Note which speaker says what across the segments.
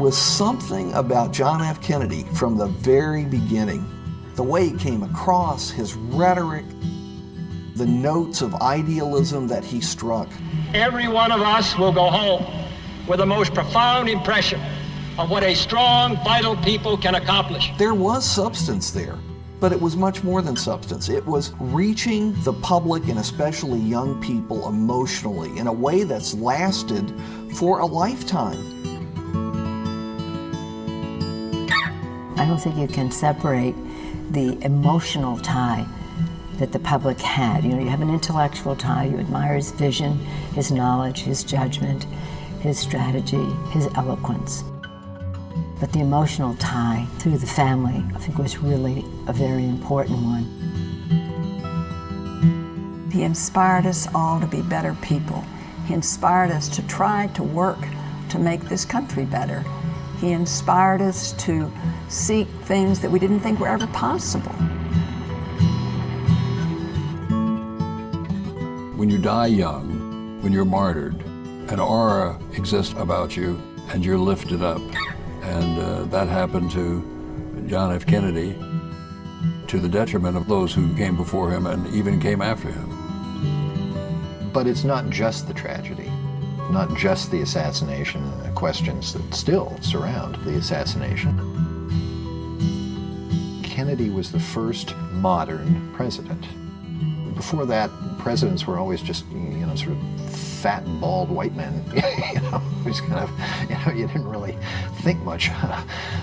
Speaker 1: was something about John F. Kennedy from the very beginning. The way he came across, his rhetoric, the notes of idealism that he struck.
Speaker 2: Every one of us will go home with the most profound impression of what a strong, vital people can accomplish.
Speaker 1: There was substance there, but it was much more than substance. It was reaching the public and especially young people emotionally in a way that's lasted for a lifetime.
Speaker 3: I don't think you can separate the emotional tie that the public had. You know, you have an intellectual tie, you admire his vision, his knowledge, his judgment, his strategy, his eloquence. But the emotional tie through the family, I think, was really a very important one.
Speaker 4: He inspired us all to be better people. He inspired us to try to work to make this country better. He inspired us to seek things that we didn't think were ever possible.
Speaker 5: When you die young, when you're martyred, an aura exists about you and you're lifted up. And that happened to John F. Kennedy, to the detriment of those who came before him and even came after him.
Speaker 6: But it's not just the tragedy, not just the assassination, questions that still surround the assassination. Kennedy was the first modern president. Before that, presidents were always just, sort of fat and bald white men, who's kind of, you didn't really think much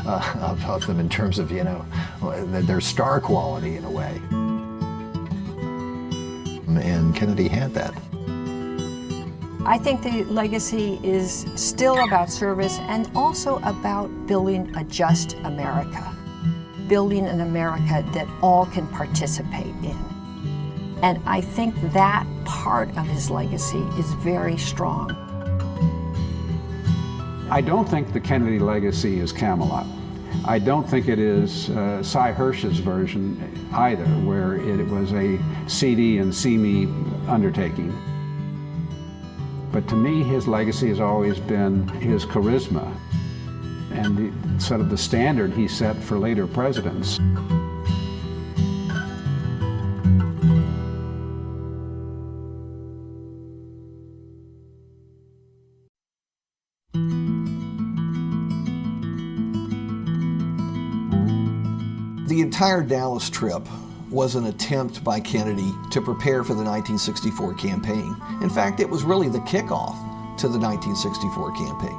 Speaker 6: of them in terms of, their star quality in a way. And Kennedy had that.
Speaker 4: I think the legacy is still about service and also about building a just America, building an America that all can participate in. And I think that part of his legacy is very strong.
Speaker 7: I don't think the Kennedy legacy is Camelot. I don't think it is Cy Hersh's version either, where it was a see thee and see me undertaking. But to me, his legacy has always been his charisma and sort of the standard he set for later presidents.
Speaker 1: The entire Dallas trip was an attempt by Kennedy to prepare for the 1964 campaign. In fact, it was really the kickoff to the 1964 campaign.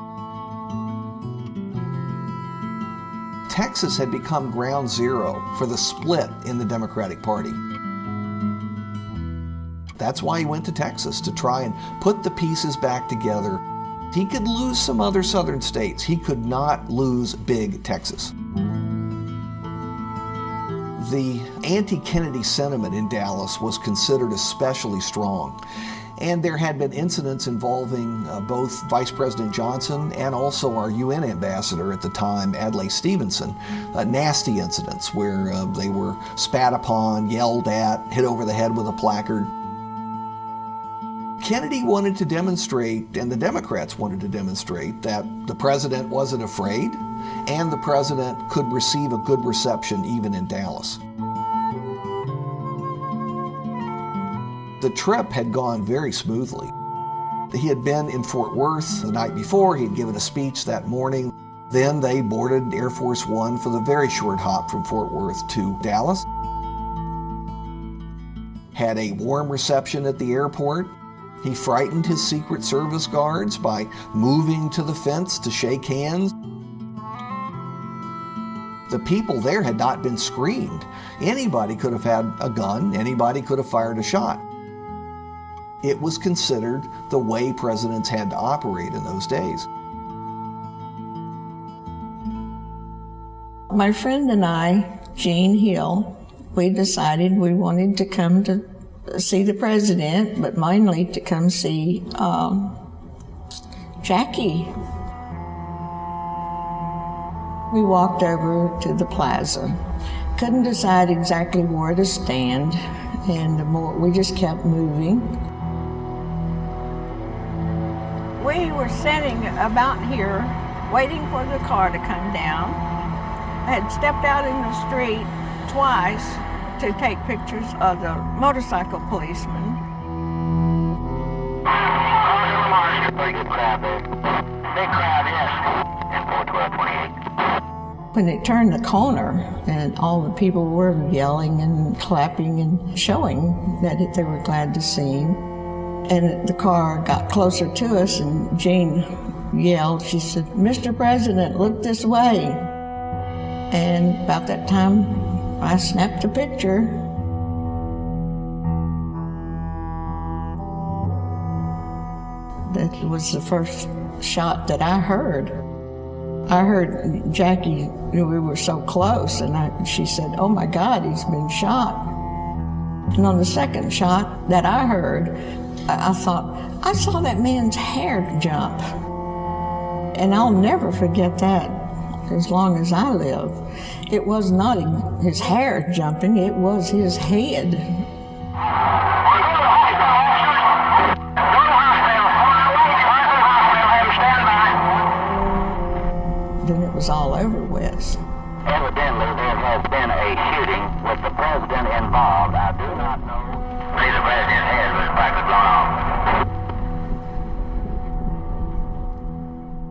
Speaker 1: Texas had become ground zero for the split in the Democratic Party. That's why he went to Texas, to try and put the pieces back together. He could lose some other southern states. He could not lose big Texas. The anti-Kennedy sentiment in Dallas was considered especially strong. And there had been incidents involving both Vice President Johnson and also our UN ambassador at the time, Adlai Stevenson, nasty incidents where they were spat upon, yelled at, hit over the head with a placard. Kennedy wanted to demonstrate, and the Democrats wanted to demonstrate, that the president wasn't afraid and the president could receive a good reception even in Dallas. The trip had gone very smoothly. He had been in Fort Worth the night before. He had given a speech that morning. Then they boarded Air Force One for the very short hop from Fort Worth to Dallas. Had a warm reception at the airport. He frightened his Secret Service guards by moving to the fence to shake hands. The people there had not been screened. Anybody could have had a gun. Anybody could have fired a shot. It was considered the way presidents had to operate in those days.
Speaker 8: My friend and I, Jean Hill, we decided we wanted to come to see the president, but mainly to come see Jackie. We walked over to the plaza. Couldn't decide exactly where to stand, and we just kept moving.
Speaker 4: We were sitting about here
Speaker 8: waiting for the car to come down. I had stepped out in the street twice to take pictures of the motorcycle policeman.
Speaker 2: Pretty good crowd there. Big crowd, yes. And 412-28.
Speaker 8: When it turned the corner and all the people were yelling and clapping and showing that they were glad to see him, and the car got closer to us and Jean yelled, she said, "Mr. President, look this way." And about that time, I snapped a picture. That was the first shot that I heard. I heard Jackie, we were so close, and she said, "Oh my God, he's been shot." And on the second shot that I heard, I thought, I saw that man's hair jump. And I'll never forget that as long as I live. It was not his hair jumping, it was his head. Then it was all over with.
Speaker 2: Evidently, there has been a shooting with the president involved. I do not know. Maybe the president's head was practically blown off.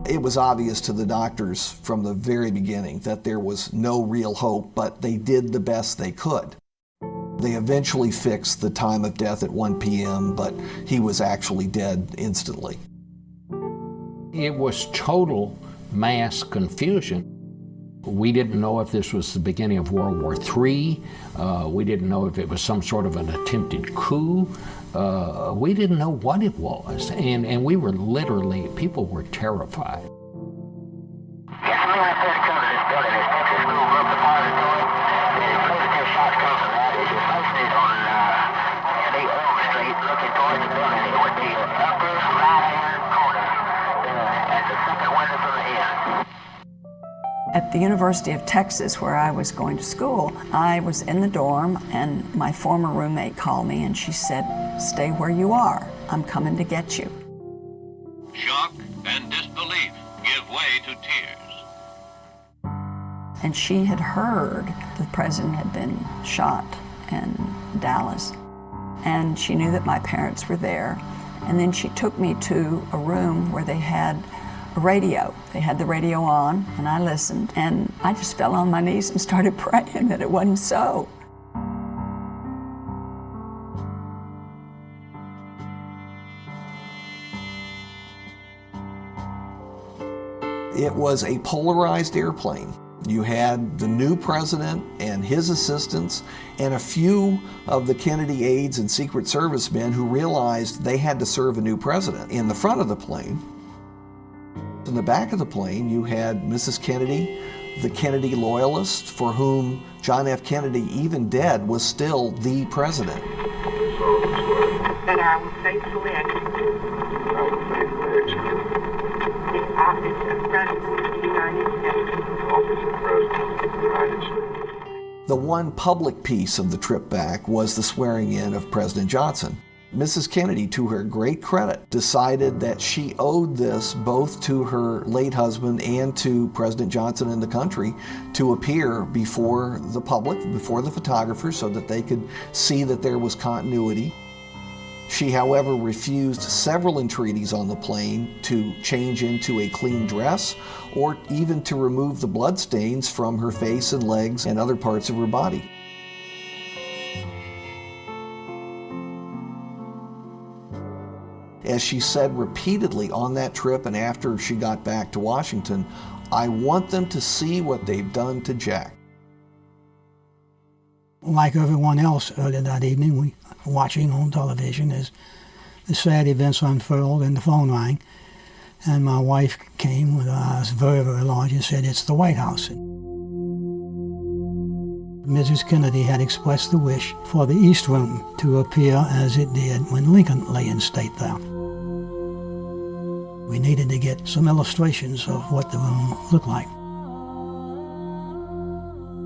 Speaker 1: It was obvious to the doctors from the very beginning that there was no real hope, but they did the best they could. They eventually fixed the time of death at 1 p.m., but he was actually dead instantly.
Speaker 9: It was total mass confusion. We didn't know if this was the beginning of World War III. We didn't know if it was some sort of an attempted coup. We didn't know what it was. And we were literally, people were terrified.
Speaker 10: At the University of Texas, where I was going to school, I was in the dorm and my former roommate called me and she said, "Stay where you are. I'm coming to get you."
Speaker 11: Shock and disbelief give way to tears.
Speaker 10: And she had heard the president had been shot in Dallas. And she knew that my parents were there. And then she took me to a room where they had a radio. They had the radio on, and I listened, and I just fell on my knees and started praying that it wasn't so.
Speaker 1: It was a polarized airplane. You had the new president and his assistants and a few of the Kennedy aides and Secret Service men who realized they had to serve a new president in the front of the plane. In the back of the plane, you had Mrs. Kennedy, the Kennedy loyalist, for whom John F. Kennedy, even dead, was still the president.
Speaker 12: That I will faithfully execute the office of President of the United States.
Speaker 1: The one public piece of the trip back was the swearing in of President Johnson. Mrs. Kennedy, to her great credit, decided that she owed this both to her late husband and to President Johnson and the country to appear before the public, before the photographers, so that they could see that there was continuity. She, however, refused several entreaties on the plane to change into a clean dress or even to remove the bloodstains from her face and legs and other parts of her body. As she said repeatedly on that trip and after she got back to Washington, "I want them to see what they've done to Jack."
Speaker 13: Like everyone else earlier that evening, we were watching on television as the sad events unfurled and the phone rang. And my wife came with her eyes very, very large and said, "It's the White House." Mrs. Kennedy had expressed the wish for the East Room to appear as it did when Lincoln lay in state there. We needed to get some illustrations of what the room looked like.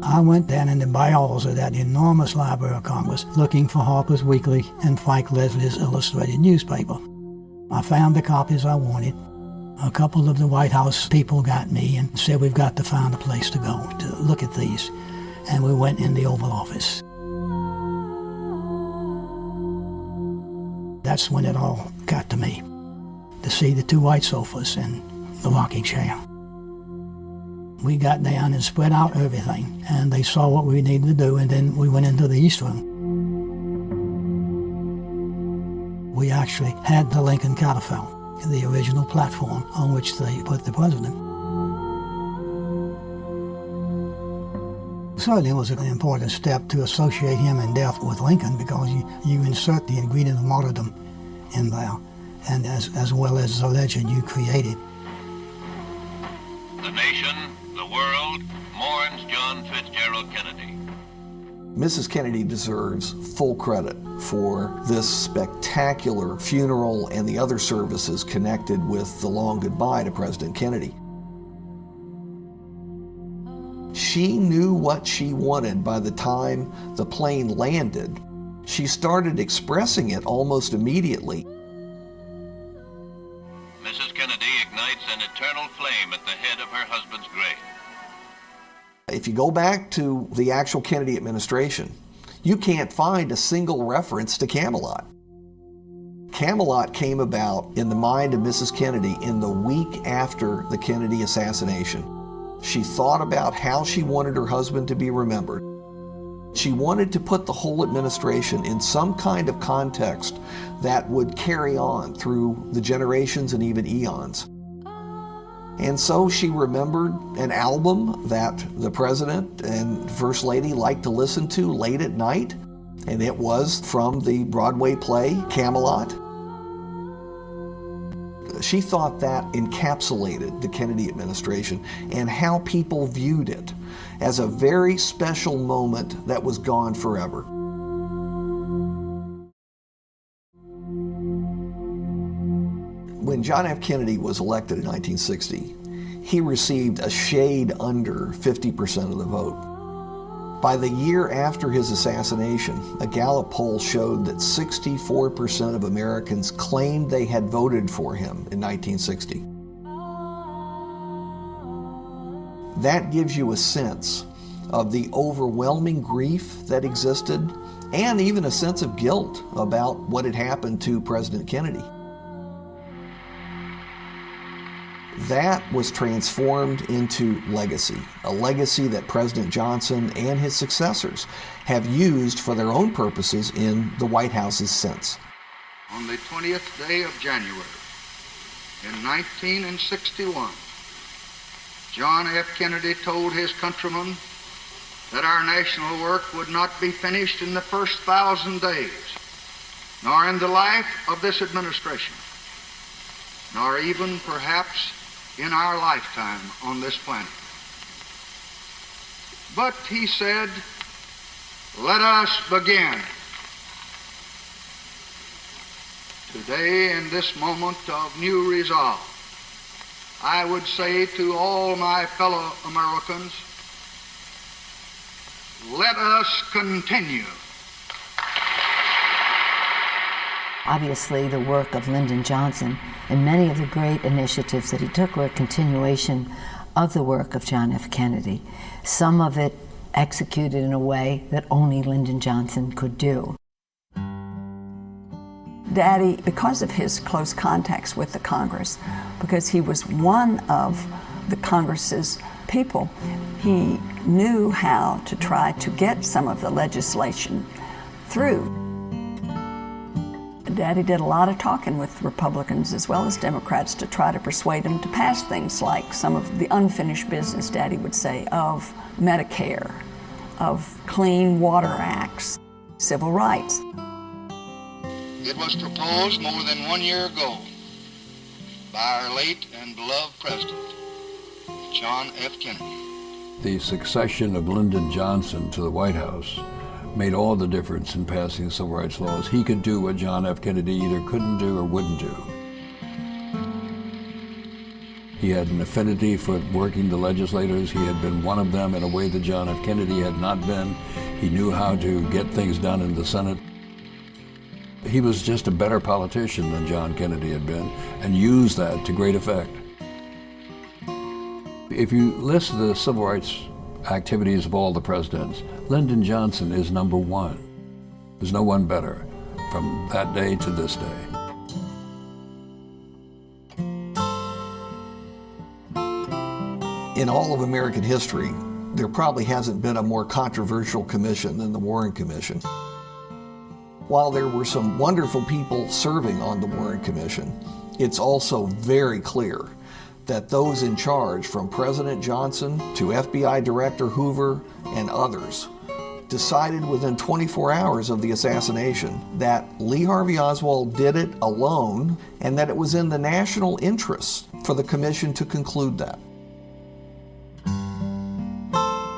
Speaker 13: I went down in the bowels of that enormous Library of Congress looking for Harper's Weekly and Frank Leslie's illustrated newspaper. I found the copies I wanted, A couple of the White House people got me and said, we've got to find a place to go to look at these. And we went in the Oval Office. That's when it all got to me, to see the two white sofas and the rocking chair. We got down and spread out everything, and they saw what we needed to do, and then we went into the East Room. We actually had the Lincoln catafalque, the original platform on which they put the president. Certainly it was an important step to associate him in death with Lincoln, because you insert the ingredient of martyrdom in there, and as well as the legend you created.
Speaker 11: The nation, the world, mourns John Fitzgerald Kennedy.
Speaker 1: Mrs. Kennedy deserves full credit for this spectacular funeral and the other services connected with the long goodbye to President Kennedy. She knew what she wanted by the time the plane landed. She started expressing it almost immediately.
Speaker 11: Mrs. Kennedy ignites an eternal flame at the head of her husband's grave.
Speaker 1: If you go back to the actual Kennedy administration, you can't find a single reference to Camelot. Camelot came about in the mind of Mrs. Kennedy in the week after the Kennedy assassination. She thought about how she wanted her husband to be remembered. She wanted to put the whole administration in some kind of context that would carry on through the generations and even eons. And so she remembered an album that the President and First Lady liked to listen to late at night, and it was from the Broadway play Camelot. She thought that encapsulated the Kennedy administration and how people viewed it as a very special moment that was gone forever. When John F. Kennedy was elected in 1960, he received a shade under 50% of the vote. By the year after his assassination, a Gallup poll showed that 64% of Americans claimed they had voted for him in 1960. That gives you a sense of the overwhelming grief that existed, and even a sense of guilt about what had happened to President Kennedy. That was transformed into legacy, a legacy that President Johnson and his successors have used for their own purposes in the White House's since.
Speaker 14: On the 20th day of January in 1961, John F. Kennedy told his countrymen that our national work would not be finished in the first 1,000 days, nor in the life of this administration, nor even perhaps in our lifetime on this planet. But he said, let us begin. Today, in this moment of new resolve, I would say to all my fellow Americans, let us continue.
Speaker 3: Obviously, the work of Lyndon Johnson and many of the great initiatives that he took were a continuation of the work of John F. Kennedy, some of it executed in a way that only Lyndon Johnson could do.
Speaker 10: Daddy, because of his close contacts with the Congress, because he was one of the Congress's people, he knew how to try to get some of the legislation through. Daddy did a lot of talking with Republicans as well as Democrats to try to persuade them to pass things like some of the unfinished business, Daddy would say, of Medicare, of Clean Water Acts, civil rights.
Speaker 14: It was proposed more than 1 year ago by our late and beloved President, John F. Kennedy.
Speaker 5: The succession of Lyndon Johnson to the White House made all the difference in passing civil rights laws. He could do what John F. Kennedy either couldn't do or wouldn't do. He had an affinity for working the legislators. He had been one of them in a way that John F. Kennedy had not been. He knew how to get things done in the Senate. He was just a better politician than John Kennedy had been, and used that to great effect. If you list the civil rights activities of all the presidents, Lyndon Johnson is number one. There's no one better from that day to this day.
Speaker 1: In all of American history, there probably hasn't been a more controversial commission than the Warren Commission. While there were some wonderful people serving on the Warren Commission, it's also very clear that those in charge, from President Johnson to FBI Director Hoover and others, decided within 24 hours of the assassination that Lee Harvey Oswald did it alone and that it was in the national interest for the commission to conclude that.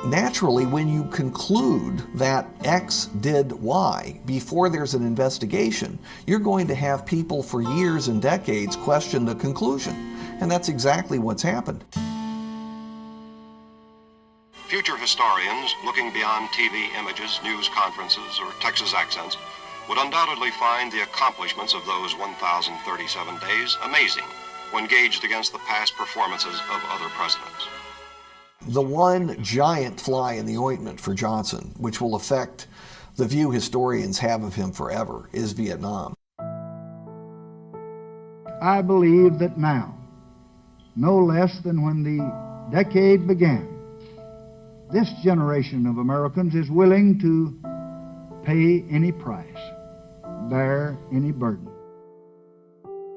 Speaker 1: Naturally, when you conclude that X did Y before there's an investigation, you're going to have people for years and decades question the conclusion. And that's exactly what's happened.
Speaker 15: Future historians, looking beyond TV images, news conferences, or Texas accents, would undoubtedly find the accomplishments of those 1,037 days amazing when gauged against the past performances of other presidents.
Speaker 1: The one giant fly in the ointment for Johnson, which will affect the view historians have of him forever, is Vietnam.
Speaker 14: I believe that now, no less than when the decade began, this generation of Americans is willing to pay any price, bear any burden.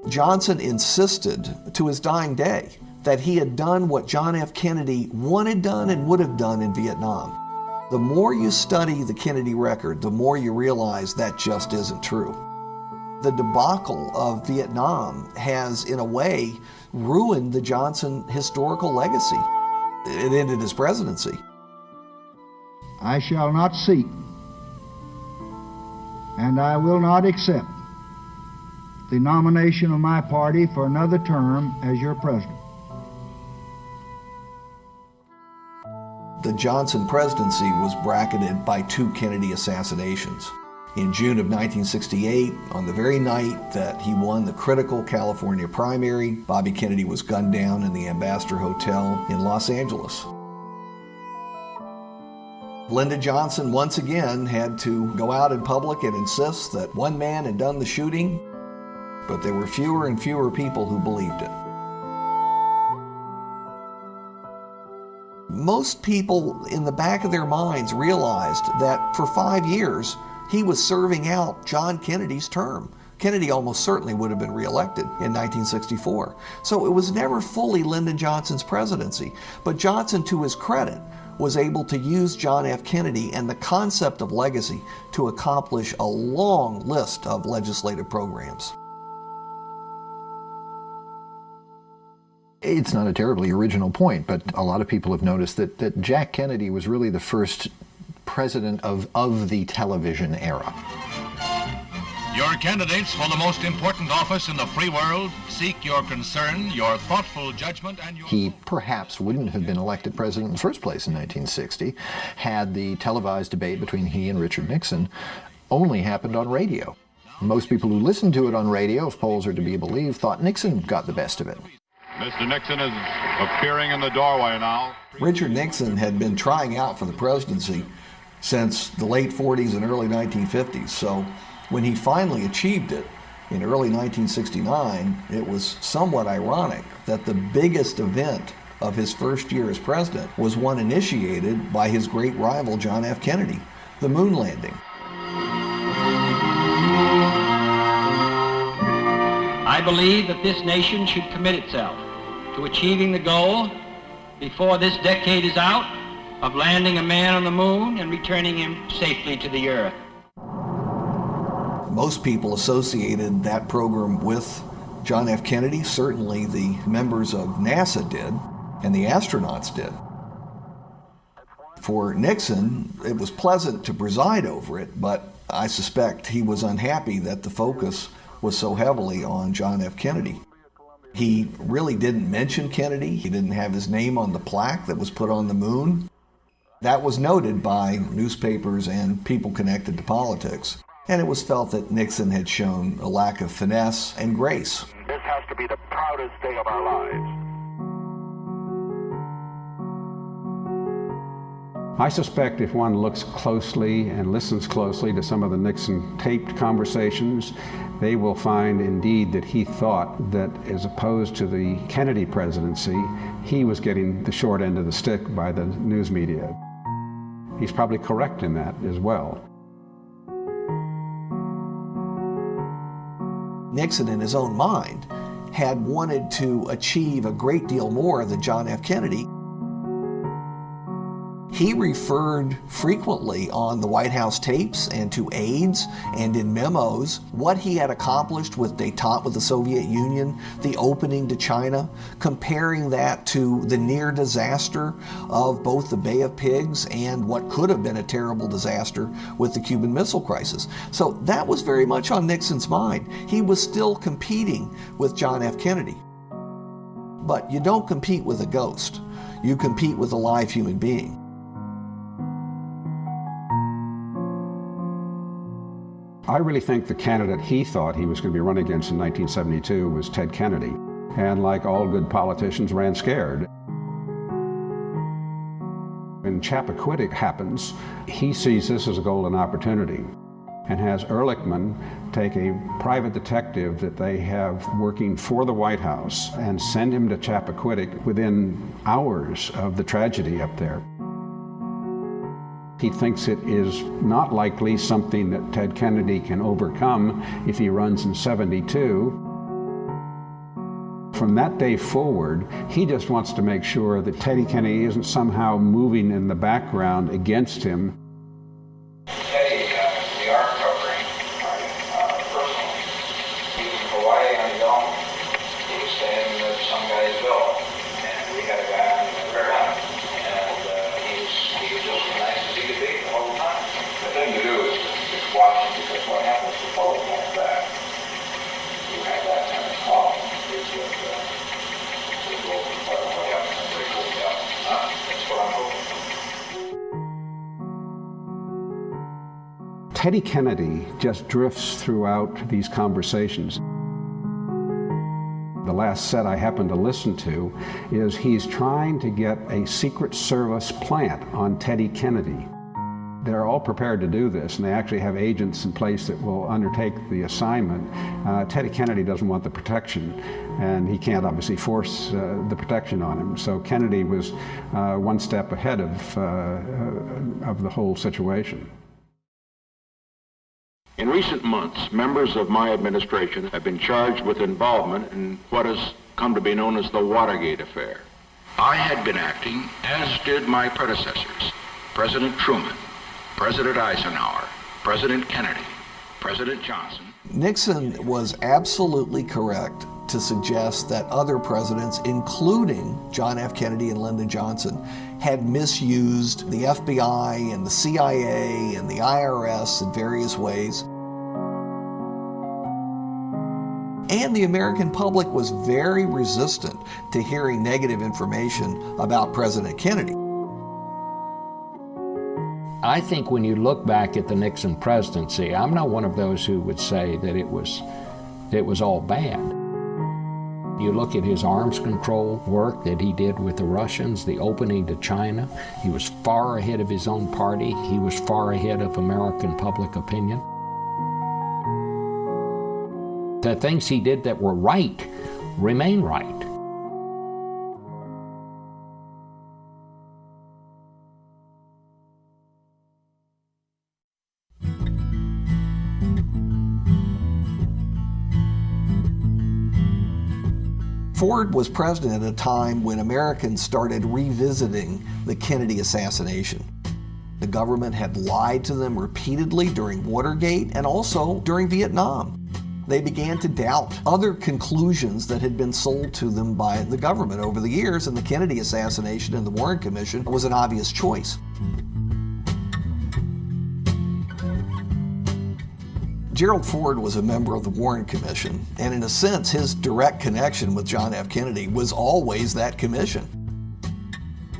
Speaker 1: Johnson insisted to his dying day that he had done what John F. Kennedy wanted done and would have done in Vietnam. The more you study the Kennedy record, the more you realize that just isn't true. The debacle of Vietnam has, in a way, ruined the Johnson historical legacy. It ended his presidency.
Speaker 14: I shall not seek, and I will not accept the nomination of my party for another term as your president.
Speaker 1: The Johnson presidency was bracketed by two Kennedy assassinations. In June of 1968, on the very night that he won the critical California primary, Bobby Kennedy was gunned down in the Ambassador Hotel in Los Angeles. Lyndon Johnson once again had to go out in public and insist that one man had done the shooting, but there were fewer and fewer people who believed it. Most people in the back of their minds realized that for 5 years, he was serving out John Kennedy's term. Kennedy almost certainly would have been reelected in 1964. So it was never fully Lyndon Johnson's presidency. But Johnson, to his credit, was able to use John F. Kennedy and the concept of legacy to accomplish a long list of legislative programs.
Speaker 6: It's not a terribly original point, but a lot of people have noticed that Jack Kennedy was really the first president of the television era.
Speaker 11: Your candidates for the most important office in the free world seek your concern, your thoughtful judgment, and your...
Speaker 6: He perhaps wouldn't have been elected president in the first place in 1960 had the televised debate between he and Richard Nixon only happened on radio. Most people who listened to it on radio, if polls are to be believed, thought Nixon got the best of it.
Speaker 16: Mr. Nixon is appearing in the doorway now.
Speaker 1: Richard Nixon had been trying out for the presidency since the late 40s and early 1950s. So when he finally achieved it in early 1969, it was somewhat ironic that the biggest event of his first year as president was one initiated by his great rival, John F. Kennedy, the moon landing.
Speaker 2: I believe that this nation should commit itself to achieving the goal before this decade is out of landing a man on the moon and returning him safely to the earth.
Speaker 1: Most people associated that program with John F. Kennedy. Certainly the members of NASA did, and the astronauts did. For Nixon, it was pleasant to preside over it, but I suspect he was unhappy that the focus was so heavily on John F. Kennedy. He really didn't mention Kennedy. He didn't have his name on the plaque that was put on the moon. That was noted by newspapers and people connected to politics. And it was felt that Nixon had shown a lack of finesse and grace.
Speaker 17: This has to be the proudest day of our lives.
Speaker 7: I suspect if one looks closely and listens closely to some of the Nixon taped conversations, they will find indeed that he thought that as opposed to the Kennedy presidency, he was getting the short end of the stick by the news media. He's probably correct in that as well.
Speaker 1: Nixon, in his own mind, had wanted to achieve a great deal more than John F. Kennedy. He referred frequently on the White House tapes and to aides and in memos what he had accomplished with détente with the Soviet Union, the opening to China, comparing that to the near disaster of both the Bay of Pigs and what could have been a terrible disaster with the Cuban Missile Crisis. So that was very much on Nixon's mind. He was still competing with John F. Kennedy. But you don't compete with a ghost. You compete with a live human being.
Speaker 7: I really think the candidate he thought he was going to be running against in 1972 was Ted Kennedy, and like all good politicians, ran scared. When Chappaquiddick happens, he sees this as a golden opportunity and has Ehrlichman take a private detective that they have working for the White House and send him to Chappaquiddick within hours of the tragedy up there. He thinks it is not likely something that Ted Kennedy can overcome if he runs in '72. From that day forward, he just wants to make sure that Teddy Kennedy isn't somehow moving in the background against him.
Speaker 17: Teddy, the art covering, personally, he was in Hawaii on his own. He was staying at some guy's villa, and we had a guy on the ground, and he was just as nice as he could be the whole time. The thing to do is just watch him, because what happens to folks like that, who have that kind of problem, is that they go way up and they go down. That's what I'm hoping for.
Speaker 7: Teddy Kennedy just drifts throughout these conversations. The last set I happened to listen to is he's trying to get a Secret Service plant on Teddy Kennedy. They're all prepared to do this, and they actually have agents in place that will undertake the assignment. Teddy Kennedy doesn't want the protection, and he can't obviously force the protection on him. So Kennedy was one step ahead of the whole situation.
Speaker 18: In recent months, members of my administration have been charged with involvement in what has come to be known as the Watergate affair. I had been acting, as did my predecessors, President Truman, President Eisenhower, President Kennedy, President Johnson.
Speaker 1: Nixon was absolutely correct to suggest that other presidents, including John F. Kennedy and Lyndon Johnson, had misused the FBI and the CIA and the IRS in various ways. And the American public was very resistant to hearing negative information about President Kennedy.
Speaker 9: I think when you look back at the Nixon presidency, I'm not one of those who would say that it was all bad. You look at his arms control work that he did with the Russians, the opening to China. He was far ahead of his own party. He was far ahead of American public opinion. The things he did that were right remain right.
Speaker 1: Ford was president at a time when Americans started revisiting the Kennedy assassination. The government had lied to them repeatedly during Watergate and also during Vietnam. They began to doubt other conclusions that had been sold to them by the government over the years, and the Kennedy assassination and the Warren Commission was an obvious choice. Gerald Ford was a member of the Warren Commission, and in a sense, his direct connection with John F. Kennedy was always that commission.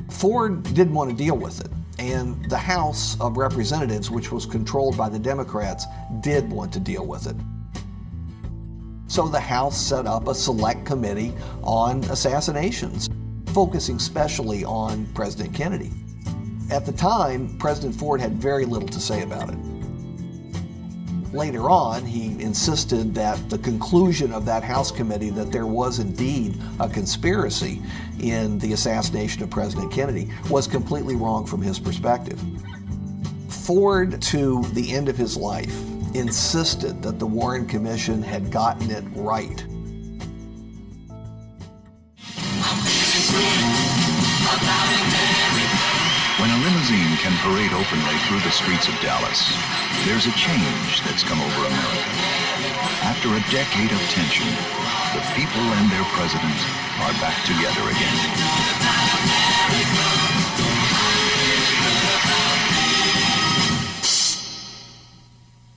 Speaker 1: Ford didn't want to deal with it, and the House of Representatives, which was controlled by the Democrats, did want to deal with it. So the House set up a select committee on assassinations, focusing specially on President Kennedy. At the time, President Ford had very little to say about it. Later on, he insisted that the conclusion of that House committee that there was indeed a conspiracy in the assassination of President Kennedy was completely wrong from his perspective. Ford, to the end of his life, insisted that the Warren Commission had gotten it right.
Speaker 11: When a limousine can parade openly through the streets of Dallas, there's a change that's come over America. After a decade of tension, the people and their president are back together again.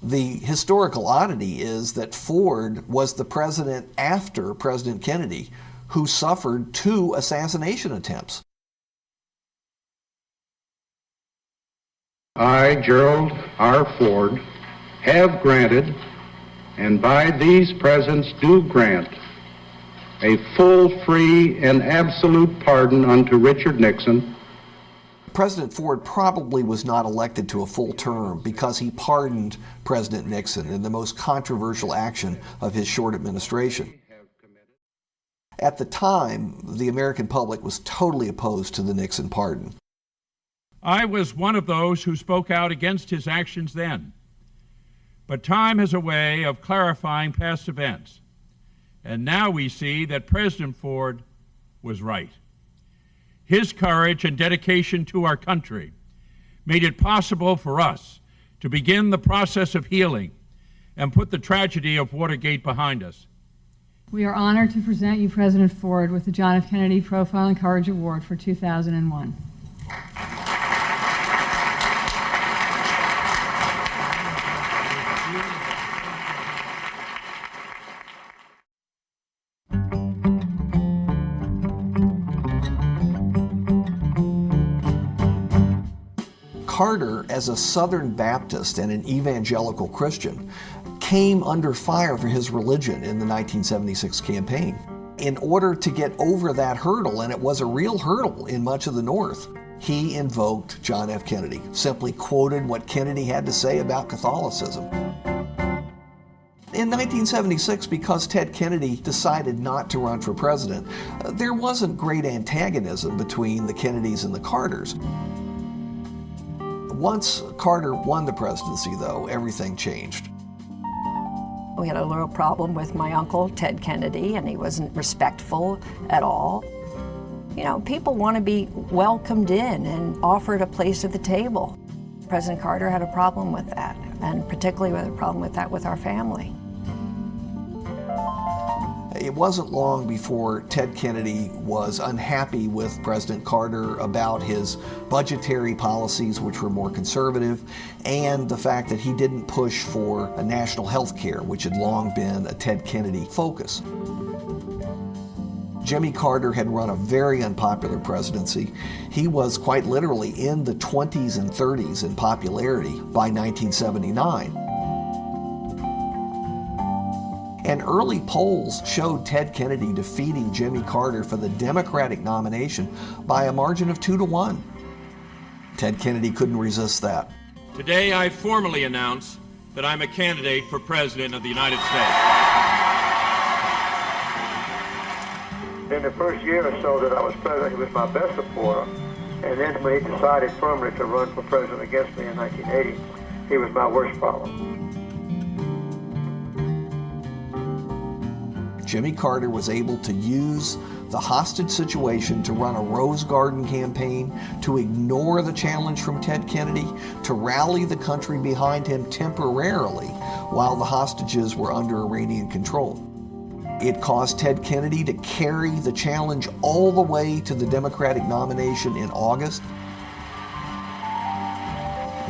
Speaker 1: The historical oddity is that Ford was the president after President Kennedy, who suffered 2 assassination attempts.
Speaker 18: I, Gerald R. Ford, have granted, and by these presents do grant, a full, free, and absolute pardon unto Richard Nixon.
Speaker 1: President Ford probably was not elected to a full term because he pardoned President Nixon in the most controversial action of his short administration. At the time, the American public was totally opposed to the Nixon pardon.
Speaker 19: I was one of those who spoke out against his actions then. But time has a way of clarifying past events. And now we see that President Ford was right. His courage and dedication to our country made it possible for us to begin the process of healing and put the tragedy of Watergate behind us.
Speaker 20: We are honored to present you, President Ford, with the John F. Kennedy Profile and Courage Award for 2001.
Speaker 1: Carter, as a Southern Baptist and an evangelical Christian, came under fire for his religion in the 1976 campaign. In order to get over that hurdle, and it was a real hurdle in much of the North, he invoked John F. Kennedy, simply quoted what Kennedy had to say about Catholicism. In 1976, because Ted Kennedy decided not to run for president, there wasn't great antagonism between the Kennedys and the Carters. Once Carter won the presidency, though, everything changed.
Speaker 4: We had a little problem with my uncle, Ted Kennedy, and he wasn't respectful at all. You know, people want to be welcomed in and offered a place at the table. President Carter had a problem with that, and particularly with a problem with that with our family.
Speaker 1: It wasn't long before Ted Kennedy was unhappy with President Carter about his budgetary policies, which were more conservative, and the fact that he didn't push for a national health care, which had long been a Ted Kennedy focus. Jimmy Carter had run a very unpopular presidency. He was quite literally in the 20s and 30s in popularity by 1979. And early polls showed Ted Kennedy defeating Jimmy Carter for the Democratic nomination by a margin of 2-1. Ted Kennedy couldn't resist that.
Speaker 19: Today, I formally announce that I'm a candidate for President of the United States.
Speaker 12: In the first year or so that I was president, he was my best supporter. And then when he decided firmly to run for president against me in 1980, he was my worst problem.
Speaker 1: Jimmy Carter was able to use the hostage situation to run a Rose Garden campaign, to ignore the challenge from Ted Kennedy, to rally the country behind him temporarily while the hostages were under Iranian control. It caused Ted Kennedy to carry the challenge all the way to the Democratic nomination in August.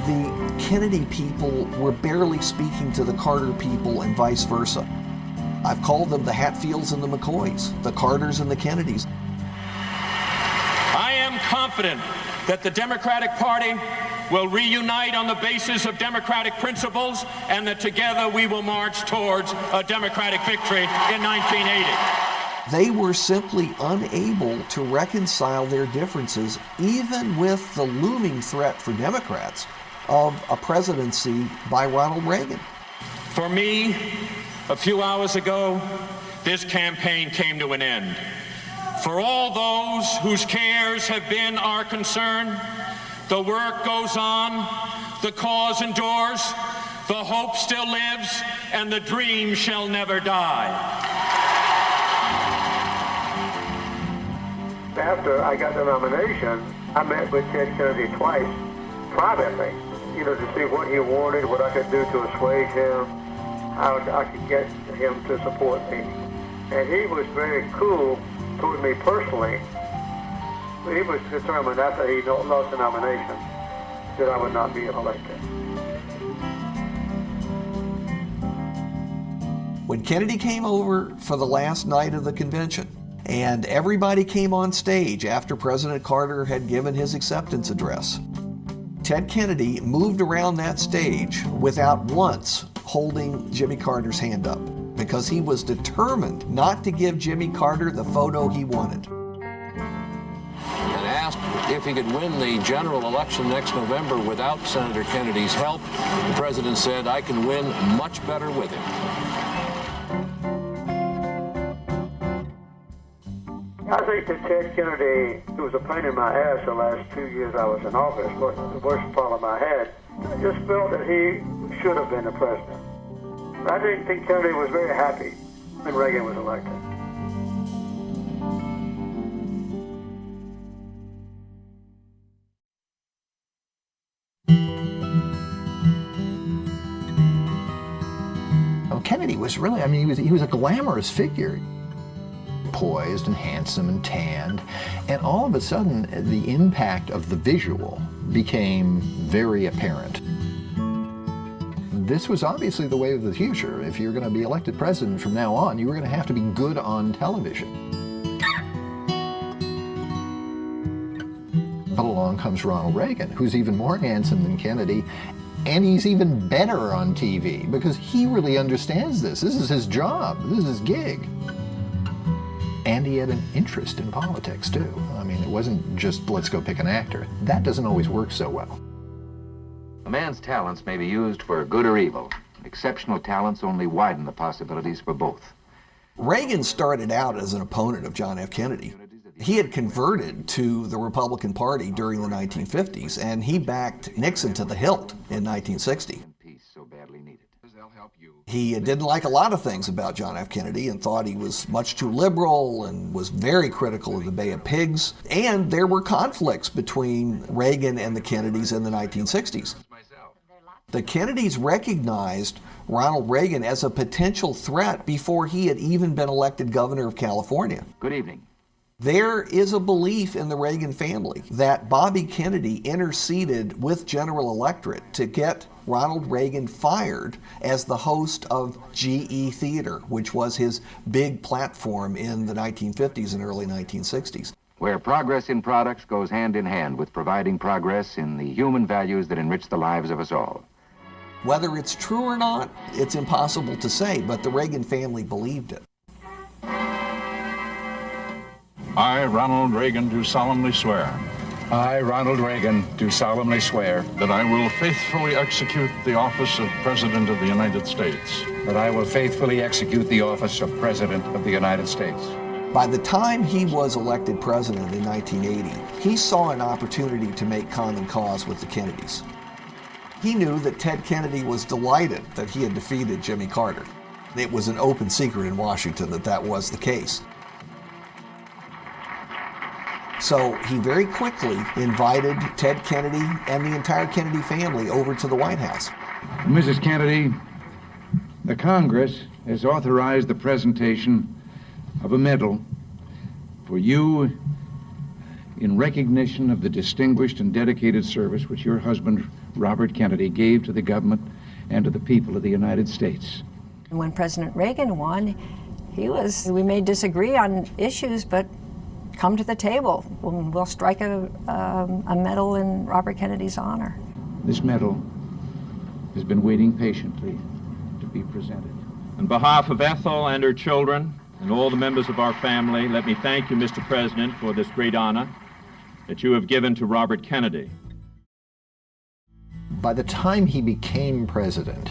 Speaker 1: The Kennedy people were barely speaking to the Carter people and vice versa. I've called them the Hatfields and the McCoys, the Carters and the Kennedys.
Speaker 19: I am confident that the Democratic Party will reunite on the basis of democratic principles, and that together we will march towards a Democratic victory in 1980.
Speaker 1: They were simply unable to reconcile their differences, even with the looming threat for Democrats of a presidency by Ronald Reagan.
Speaker 19: For me, a few hours ago, this campaign came to an end. For all those whose cares have been our concern, the work goes on, the cause endures, the hope still lives, and the dream shall never die.
Speaker 12: After I got the nomination, I met with Ted Kennedy twice privately, to see what he wanted, what I could do to assuage him, how I could get him to support me. And he was very cool toward me personally. He was determined after he lost the nomination that I would not be elected.
Speaker 1: When Kennedy came over for the last night of the convention, and everybody came on stage after President Carter had given his acceptance address, Ted Kennedy moved around that stage without once holding Jimmy Carter's hand up, because he was determined not to give Jimmy Carter the photo he wanted.
Speaker 5: And asked if he could win the general election next November without Senator Kennedy's help, the president said, "I can win much better with him."
Speaker 12: I think that Ted Kennedy, who was a pain in my ass the last 2 years I was in office, was the worst problem I had. I just felt that he should have been the president. I didn't think Kennedy was very happy when Reagan was elected.
Speaker 6: Kennedy was really, he was a glamorous figure. Poised and handsome and tanned, and all of a sudden the impact of the visual became very apparent. This was obviously the way of the future. If you're going to be elected president from now on, you were going to have to be good on television. But along comes Ronald Reagan, who's even more handsome than Kennedy, and he's even better on TV because he really understands this. This is his job. This is his gig. And he had an interest in politics, too. It wasn't just, let's go pick an actor. That doesn't always work so well.
Speaker 21: A man's talents may be used for good or evil. Exceptional talents only widen the possibilities for both.
Speaker 1: Reagan started out as an opponent of John F. Kennedy. He had converted to the Republican Party during the 1950s, and he backed Nixon to the hilt in 1960. He didn't like a lot of things about John F. Kennedy and thought he was much too liberal and was very critical of the Bay of Pigs. And there were conflicts between Reagan and the Kennedys in the 1960s. The Kennedys recognized Ronald Reagan as a potential threat before he had even been elected governor of California.
Speaker 21: Good evening.
Speaker 1: There is a belief in the Reagan family that Bobby Kennedy interceded with General Electric to get Ronald Reagan fired as the host of GE Theater, which was his big platform in the 1950s and early 1960s.
Speaker 21: Where progress in products goes hand in hand with providing progress in the human values that enrich the lives of us all.
Speaker 1: Whether it's true or not, it's impossible to say, but the Reagan family believed it.
Speaker 16: I, Ronald Reagan, do solemnly swear.
Speaker 22: I, Ronald Reagan, do solemnly swear
Speaker 16: that I will faithfully execute the office of President of the United States.
Speaker 22: That I will faithfully execute the office of President of the United States.
Speaker 1: By the time he was elected president in 1980, he saw an opportunity to make common cause with the Kennedys. He knew that Ted Kennedy was delighted that he had defeated Jimmy Carter. It was an open secret in Washington that that was the case. So he very quickly invited Ted Kennedy and the entire Kennedy family over to the White House.
Speaker 22: Mrs. Kennedy, the Congress has authorized the presentation of a medal for you in recognition of the distinguished and dedicated service which your husband, Robert Kennedy, gave to the government and to the people of the United States.
Speaker 4: When President Reagan won, we may disagree on issues, but come to the table. We'll strike a medal in Robert Kennedy's honor.
Speaker 22: This medal has been waiting patiently to be presented.
Speaker 19: On behalf of Ethel and her children,
Speaker 8: and all the members of our family, let me thank you, Mr. President, for this great honor that you have given to Robert Kennedy.
Speaker 6: By the time he became president,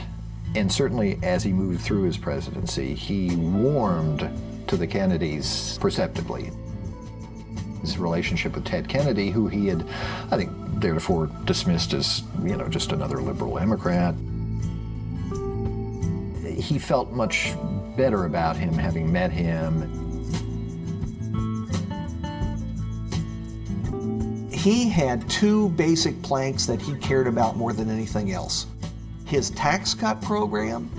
Speaker 6: and certainly as he moved through his presidency, he warmed to the Kennedys perceptibly. His relationship with Ted Kennedy, who he had, I think, theretofore dismissed as, just another liberal Democrat. He felt much better about him having met him.
Speaker 1: He had two basic planks that he cared about more than anything else: his tax cut program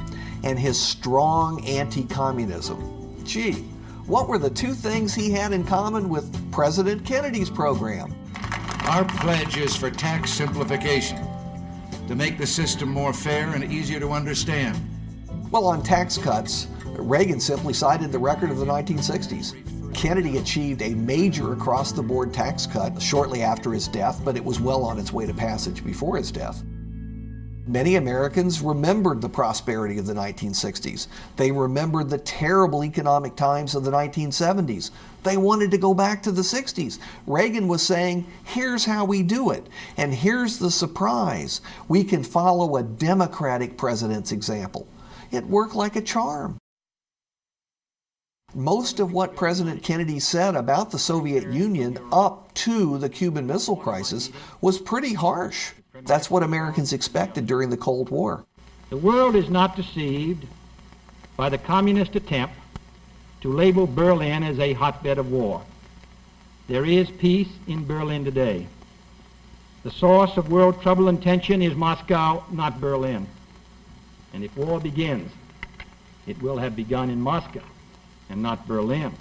Speaker 1: and his strong anti-communism. Gee, what were the two things he had in common with President Kennedy's program?
Speaker 22: Our pledge is for tax simplification, to make the system more fair and easier to understand.
Speaker 1: Well, on tax cuts, Reagan simply cited the record of the 1960s. Kennedy achieved a major across-the-board tax cut shortly after his death, but it was well on its way to passage before his death. Many Americans remembered the prosperity of the 1960s. They remembered the terrible economic times of the 1970s. They wanted to go back to the 60s. Reagan was saying, here's how we do it. And here's the surprise. We can follow a Democratic president's example. It worked like a charm. Most of what President Kennedy said about the Soviet Union up to the Cuban Missile Crisis was pretty harsh. That's what Americans expected during the Cold War.
Speaker 2: The world is not deceived by the communist attempt to label Berlin as a hotbed of war. There is peace in Berlin today. The source of world trouble and tension is Moscow, not Berlin. And if war begins, it will have begun in Moscow and not Berlin.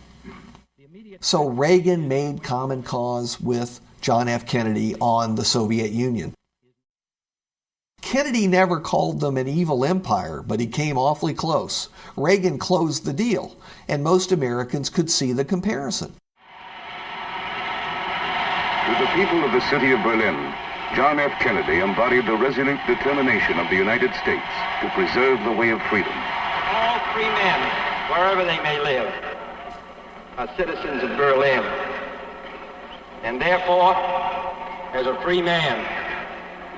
Speaker 1: So Reagan made common cause with John F. Kennedy on the Soviet Union. Kennedy never called them an evil empire, but he came awfully close. Reagan closed the deal, and most Americans could see the comparison.
Speaker 11: To the people of the city of Berlin, John F. Kennedy embodied the resolute determination of the United States to preserve the way of freedom.
Speaker 2: All free men, wherever they may live, are citizens of Berlin. And therefore, as a free man,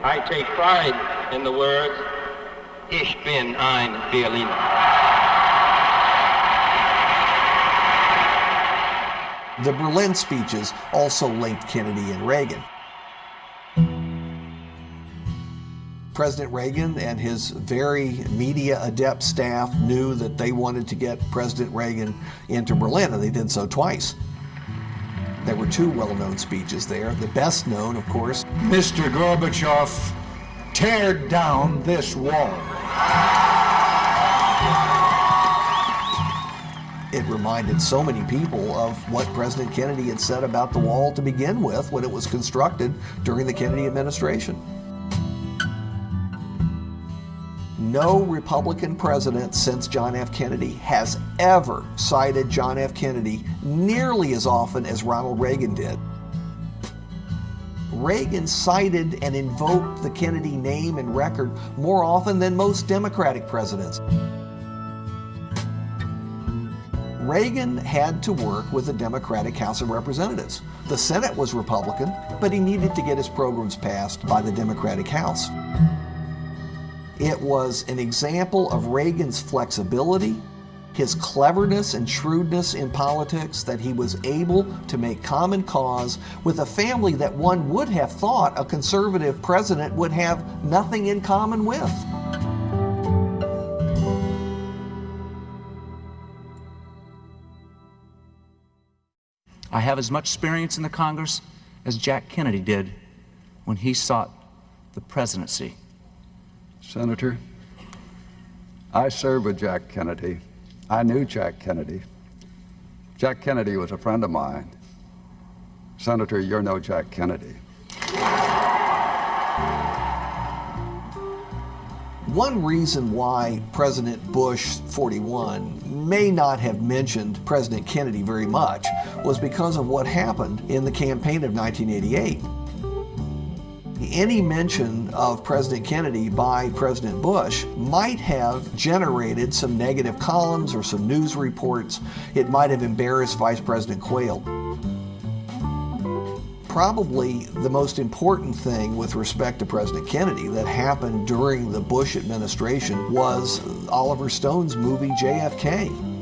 Speaker 2: I take pride in the words, Ich bin ein Berliner.
Speaker 1: The Berlin speeches also linked Kennedy and Reagan. President Reagan and his very media-adept staff knew that they wanted to get President Reagan into Berlin, and they did so twice. There were two well-known speeches there. The best known, of course,
Speaker 22: Mr. Gorbachev, tear down this wall.
Speaker 1: It reminded so many people of what President Kennedy had said about the wall to begin with when it was constructed during the Kennedy administration. No Republican president since John F. Kennedy has ever cited John F. Kennedy nearly as often as Ronald Reagan did. Reagan cited and invoked the Kennedy name and record more often than most Democratic presidents. Reagan had to work with the Democratic House of Representatives. The Senate was Republican, but he needed to get his programs passed by the Democratic House. It was an example of Reagan's flexibility, his cleverness and shrewdness in politics, that he was able to make common cause with a family that one would have thought a conservative president would have nothing in common with.
Speaker 13: I have as much experience in the Congress as Jack Kennedy did when he sought the presidency.
Speaker 5: Senator, I served with Jack Kennedy. I knew Jack Kennedy. Jack Kennedy was a friend of mine. Senator, you're no Jack Kennedy.
Speaker 1: One reason why President Bush 41 may not have mentioned President Kennedy very much was because of what happened in the campaign of 1988. Any mention of President Kennedy by President Bush might have generated some negative columns or some news reports. It might have embarrassed Vice President Quayle. Probably the most important thing with respect to President Kennedy that happened during the Bush administration was Oliver Stone's movie JFK.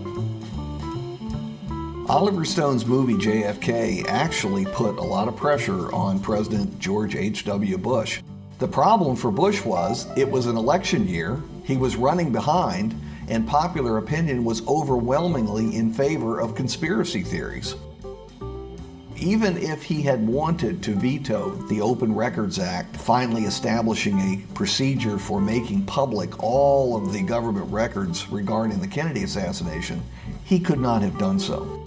Speaker 1: Oliver Stone's movie JFK actually put a lot of pressure on President George H.W. Bush. The problem for Bush was it was an election year, he was running behind, and popular opinion was overwhelmingly in favor of conspiracy theories. Even if he had wanted to veto the Open Records Act, finally establishing a procedure for making public all of the government records regarding the Kennedy assassination, he could not have done so.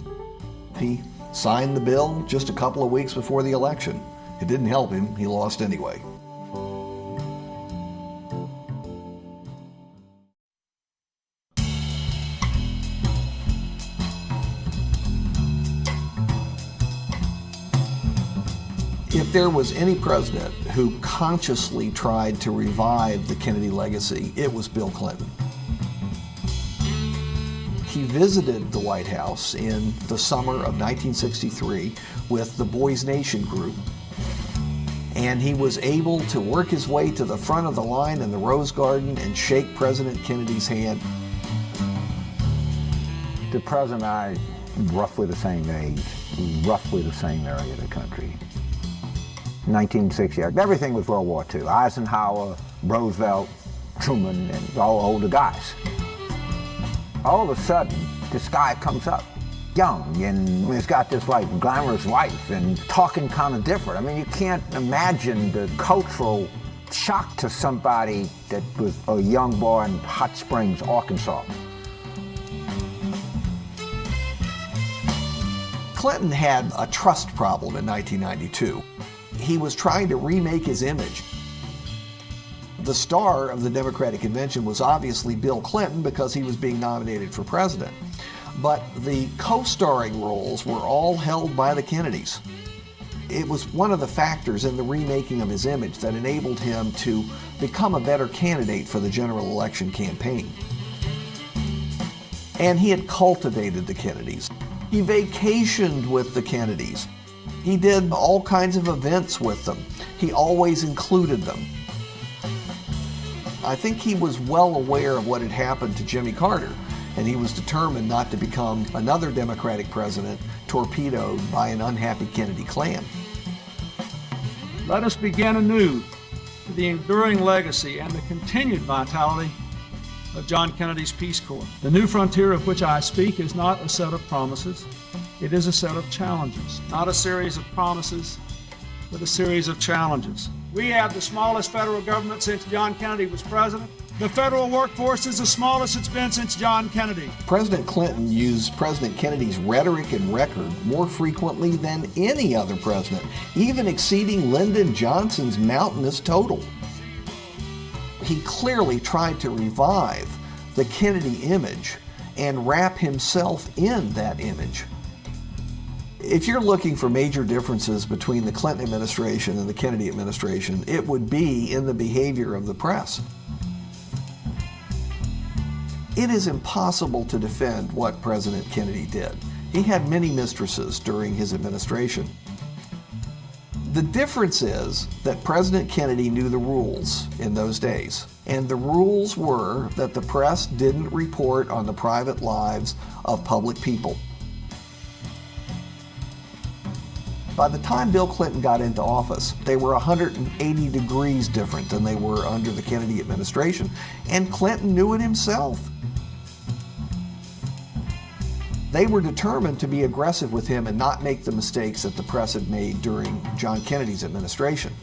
Speaker 1: He signed the bill just a couple of weeks before the election. It didn't help him, he lost anyway. If there was any president who consciously tried to revive the Kennedy legacy, it was Bill Clinton. He visited the White House in the summer of 1963 with the Boys Nation group, and he was able to work his way to the front of the line in the Rose Garden and shake President Kennedy's hand.
Speaker 3: The president and I, roughly the same age, roughly the same area of the country. 1960, everything was World War II. Eisenhower, Roosevelt, Truman, and all older guys. All of a sudden, this guy comes up, young, and he's got this like glamorous life and talking kind of different. I mean, you can't imagine the cultural shock to somebody that was a young boy in Hot Springs, Arkansas.
Speaker 1: Clinton had a trust problem in 1992. He was trying to remake his image. The star of the Democratic Convention was obviously Bill Clinton because he was being nominated for president. But the co-starring roles were all held by the Kennedys. It was one of the factors in the remaking of his image that enabled him to become a better candidate for the general election campaign. And he had cultivated the Kennedys. He vacationed with the Kennedys. He did all kinds of events with them. He always included them. I think he was well aware of what had happened to Jimmy Carter, and he was determined not to become another Democratic president torpedoed by an unhappy Kennedy clan.
Speaker 10: Let us begin anew the enduring legacy and the continued vitality of John Kennedy's Peace Corps. The new frontier of which I speak is not a set of promises. It is a set of challenges, not a series of promises, but a series of challenges. We have the smallest federal government since John Kennedy was president. The federal workforce is the smallest it's been since John Kennedy.
Speaker 1: President Clinton used President Kennedy's rhetoric and record more frequently than any other president, even exceeding Lyndon Johnson's mountainous total. He clearly tried to revive the Kennedy image and wrap himself in that image. If you're looking for major differences between the Clinton administration and the Kennedy administration, it would be in the behavior of the press. It is impossible to defend what President Kennedy did. He had many mistresses during his administration. The difference is that President Kennedy knew the rules in those days, and the rules were that the press didn't report on the private lives of public people. By the time Bill Clinton got into office, they were 180 degrees different than they were under the Kennedy administration, and Clinton knew it himself. They were determined to be aggressive with him and not make the mistakes that the press had made during John Kennedy's administration.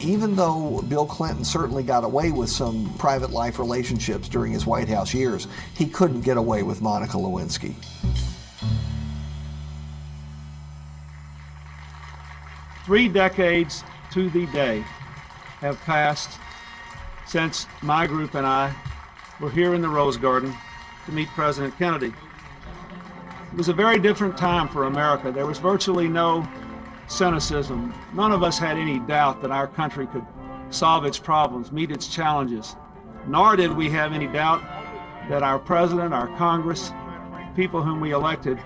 Speaker 1: Even though Bill Clinton certainly got away with some private life relationships during his White House years, he couldn't get away with Monica Lewinsky.
Speaker 10: Three decades to the day have passed since my group and I were here in the Rose Garden to meet President Kennedy. It was a very different time for America. There was virtually no cynicism, none of us had any doubt that our country could solve its problems, meet its challenges, nor did we have any doubt that our president, our Congress, people whom we elected,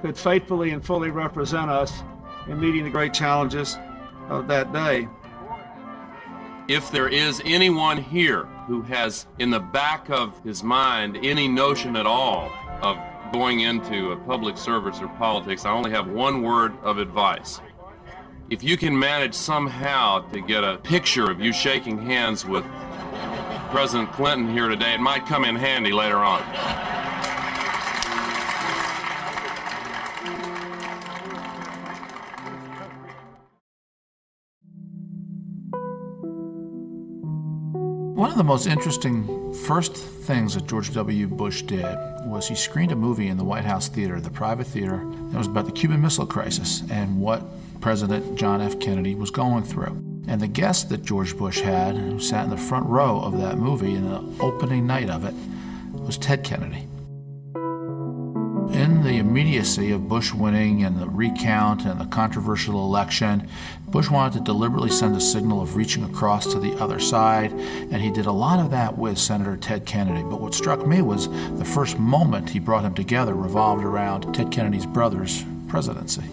Speaker 10: could faithfully and fully represent us in meeting the great challenges of that day.
Speaker 14: If there is anyone here who has in the back of his mind any notion at all of going into a public service or politics, I only have one word of advice. If you can manage somehow to get a picture of you shaking hands with President Clinton here today, it might come in handy later on.
Speaker 15: One of the most interesting first things that George W. Bush did was he screened a movie in the White House theater, the private theater. It was about the Cuban Missile Crisis and what President John F. Kennedy was going through. And the guest that George Bush had, who sat in the front row of that movie in the opening night of it, was Ted Kennedy. In the immediacy of Bush winning and the recount and the controversial election, Bush wanted to deliberately send a signal of reaching across to the other side, and he did a lot of that with Senator Ted Kennedy. But what struck me was the first moment he brought him together revolved around Ted Kennedy's brother's presidency.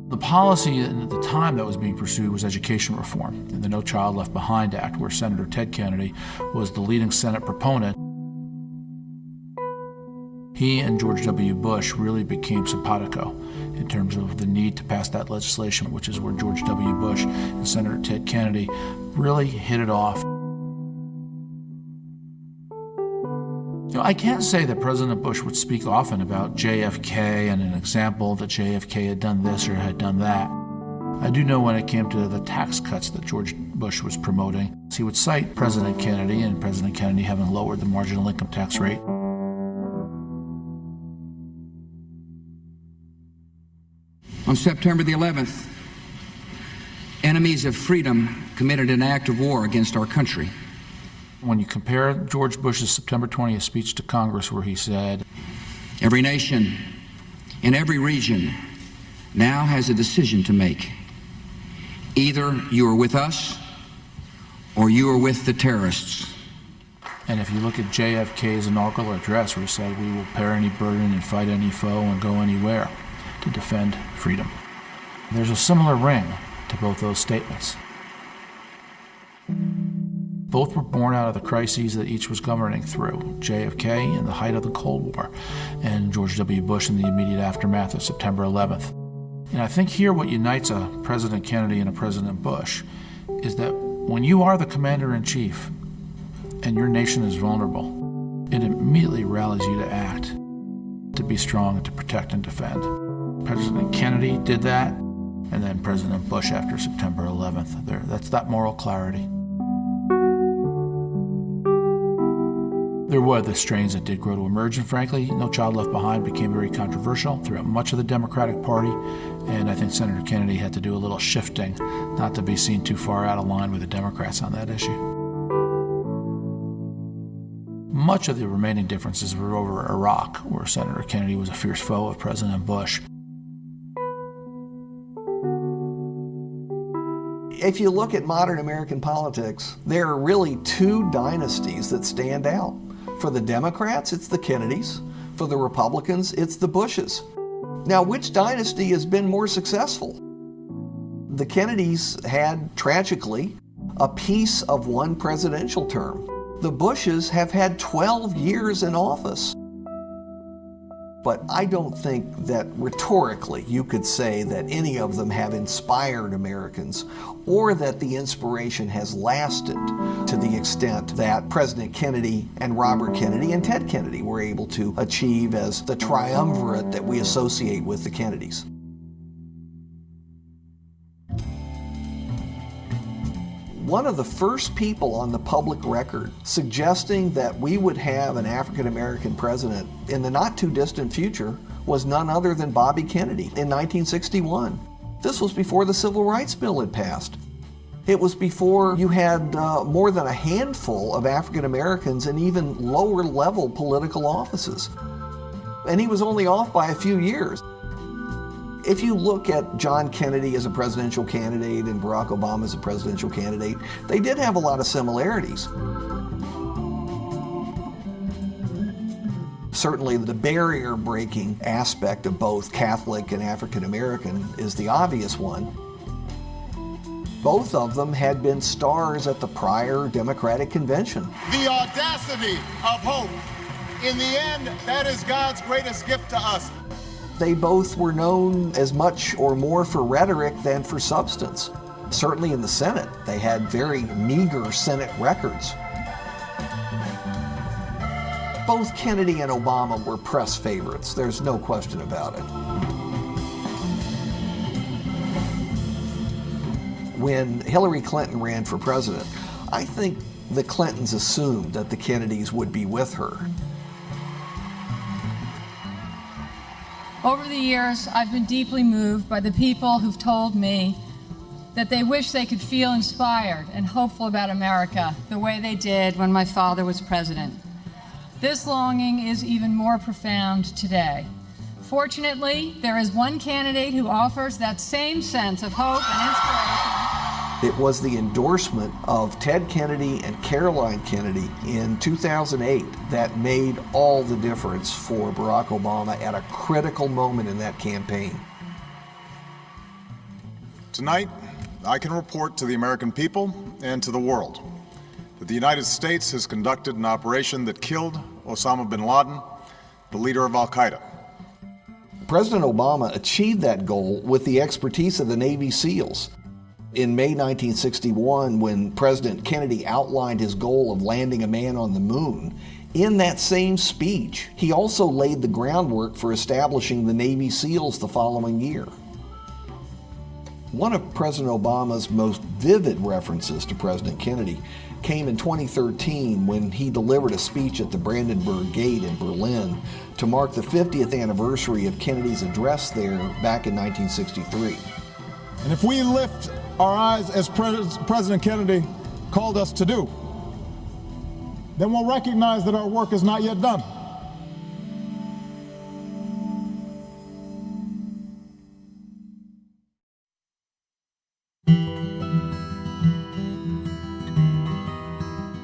Speaker 15: The policy at the time that was being pursued was education reform and the No Child Left Behind Act, where Senator Ted Kennedy was the leading Senate proponent. He and George W. Bush really became simpatico in terms of the need to pass that legislation, which is where George W. Bush and Senator Ted Kennedy really hit it off. You know, I can't say that President Bush would speak often about JFK and an example that JFK had done this or had done that. I do know when it came to the tax cuts that George Bush was promoting, he would cite President Kennedy and President Kennedy having lowered the marginal income tax rate.
Speaker 23: On September the 11th, enemies of freedom committed an act of war against our country.
Speaker 15: When you compare George Bush's September 20th speech to Congress, where he said,
Speaker 23: "Every nation in every region now has a decision to make. Either you are with us or you are with the terrorists."
Speaker 15: And if you look at JFK's inaugural address, where he said, "We will bear any burden and fight any foe and go anywhere to defend freedom." There's a similar ring to both those statements. Both were born out of the crises that each was governing through. JFK in the height of the Cold War, and George W. Bush in the immediate aftermath of September 11th. And I think here what unites a President Kennedy and a President Bush is that when you are the commander-in-chief and your nation is vulnerable, it immediately rallies you to act, to be strong, and to protect and defend. President Kennedy did that, and then President Bush after September 11th. That's that moral clarity. There were the strains that did grow to emerge, and frankly, No Child Left Behind became very controversial throughout much of the Democratic Party, and I think Senator Kennedy had to do a little shifting not to be seen too far out of line with the Democrats on that issue. Much of the remaining differences were over Iraq, where Senator Kennedy was a fierce foe of President Bush.
Speaker 1: If you look at modern American politics, there are really two dynasties that stand out. For the Democrats, it's the Kennedys. For the Republicans, it's the Bushes. Now, which dynasty has been more successful? The Kennedys had, tragically, a piece of one presidential term. The Bushes have had 12 years in office. But I don't think that rhetorically you could say that any of them have inspired Americans, or that the inspiration has lasted to the extent that President Kennedy and Robert Kennedy and Ted Kennedy were able to achieve as the triumvirate that we associate with the Kennedys. One of the first people on the public record suggesting that we would have an African-American president in the not too distant future was none other than Bobby Kennedy in 1961. This was before the Civil Rights Bill had passed. It was before you had more than a handful of African-Americans in even lower level political offices. And he was only off by a few years. If you look at John Kennedy as a presidential candidate and Barack Obama as a presidential candidate, they did have a lot of similarities. Certainly the barrier-breaking aspect of both Catholic and African American is the obvious one. Both of them had been stars at the prior Democratic convention.
Speaker 7: The audacity of hope. In the end, that is God's greatest gift to us.
Speaker 1: They both were known as much or more for rhetoric than for substance. Certainly in the Senate, they had very meager Senate records. Both Kennedy and Obama were press favorites. There's no question about it. When Hillary Clinton ran for president, I think the Clintons assumed that the Kennedys would be with her.
Speaker 20: Over the years, I've been deeply moved by the people who've told me that they wish they could feel inspired and hopeful about America the way they did when my father was president. This longing is even more profound today. Fortunately, there is one candidate who offers that same sense of hope and inspiration.
Speaker 1: It was the endorsement of Ted Kennedy and Caroline Kennedy in 2008 that made all the difference for Barack Obama at a critical moment in that campaign.
Speaker 7: Tonight, I can report to the American people and to the world that the United States has conducted an operation that killed Osama bin Laden, the leader of Al-Qaeda.
Speaker 1: President Obama achieved that goal with the expertise of the Navy SEALs. In May 1961, when President Kennedy outlined his goal of landing a man on the moon, in that same speech, he also laid the groundwork for establishing the Navy SEALs the following year. One of President Obama's most vivid references to President Kennedy came in 2013 when he delivered a speech at the Brandenburg Gate in Berlin to mark the 50th anniversary of Kennedy's address there back in 1963.
Speaker 7: And if we lift our eyes as President Kennedy called us to do, then we'll recognize that our work is not yet done.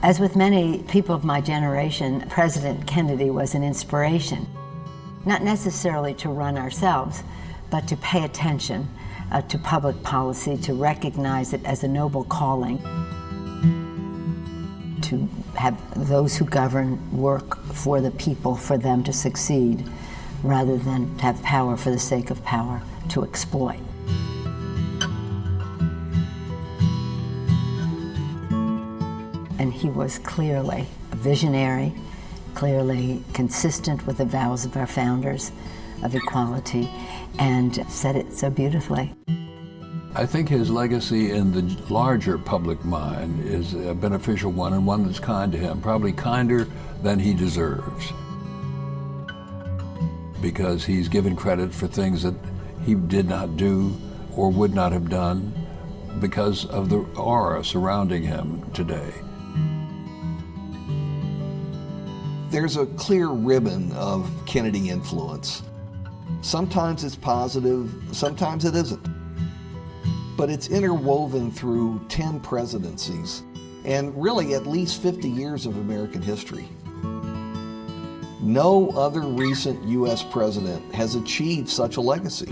Speaker 9: As with many people of my generation, President Kennedy was an inspiration, not necessarily to run ourselves, but to pay attention to public policy, to recognize it as a noble calling, to have those who govern work for the people, for them to succeed, rather than to have power for the sake of power, to exploit. And he was clearly a visionary, clearly consistent with the vows of our founders of equality, and said it so beautifully.
Speaker 5: I think his legacy in the larger public mind is a beneficial one, and one that's kind to him, probably kinder than he deserves, because he's given credit for things that he did not do or would not have done because of the aura surrounding him today.
Speaker 1: There's a clear ribbon of Kennedy influence. Sometimes it's positive, sometimes it isn't. But it's interwoven through 10 presidencies and really at least 50 years of American history. No other recent U.S. president has achieved such a legacy.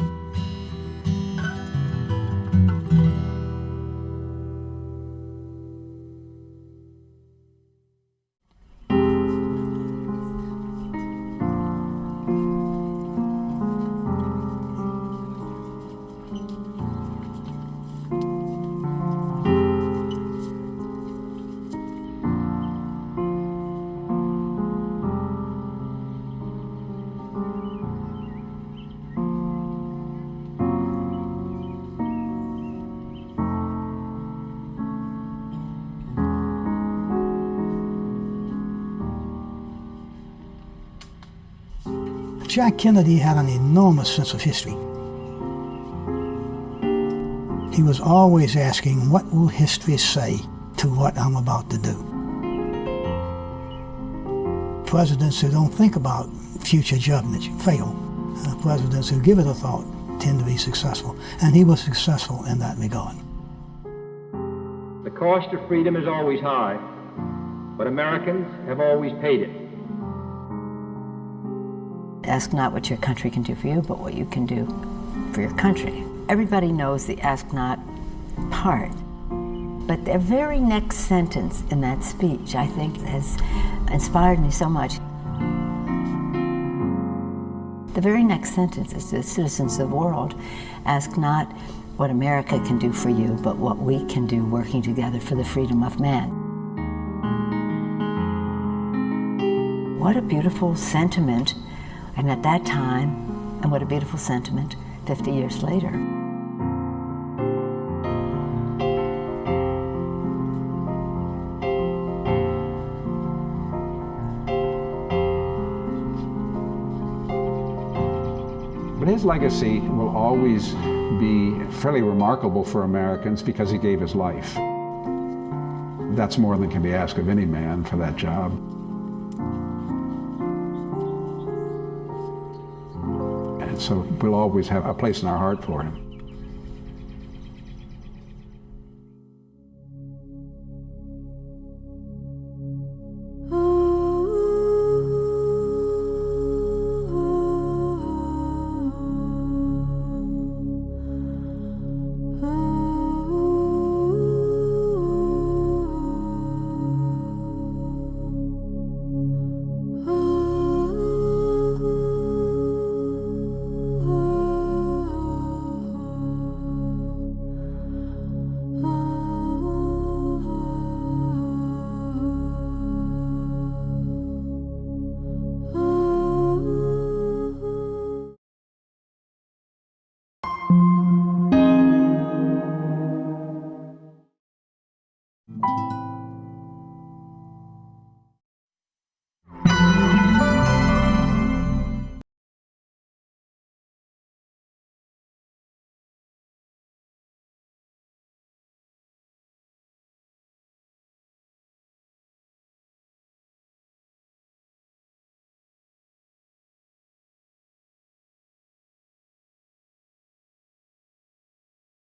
Speaker 17: Jack Kennedy had an enormous sense of history. He was always asking, what will history say to what I'm about to do? Presidents who don't think about future judgments fail. Presidents who give it a thought expect him to be successful. And he was successful in that regard.
Speaker 2: The cost of freedom is always high, but Americans have always paid it.
Speaker 9: Ask not what your country can do for you, but what you can do for your country. Everybody knows the ask not part, but the very next sentence in that speech, I think, has inspired me so much. The very next sentence is to the citizens of the world, ask not what America can do for you, but what we can do working together for the freedom of man. What a beautiful sentiment, and at that time, and what a beautiful sentiment 50 years later.
Speaker 12: But his legacy will always be fairly remarkable for Americans because he gave his life. That's more than can be asked of any man for that job. And so we'll always have a place in our heart for him.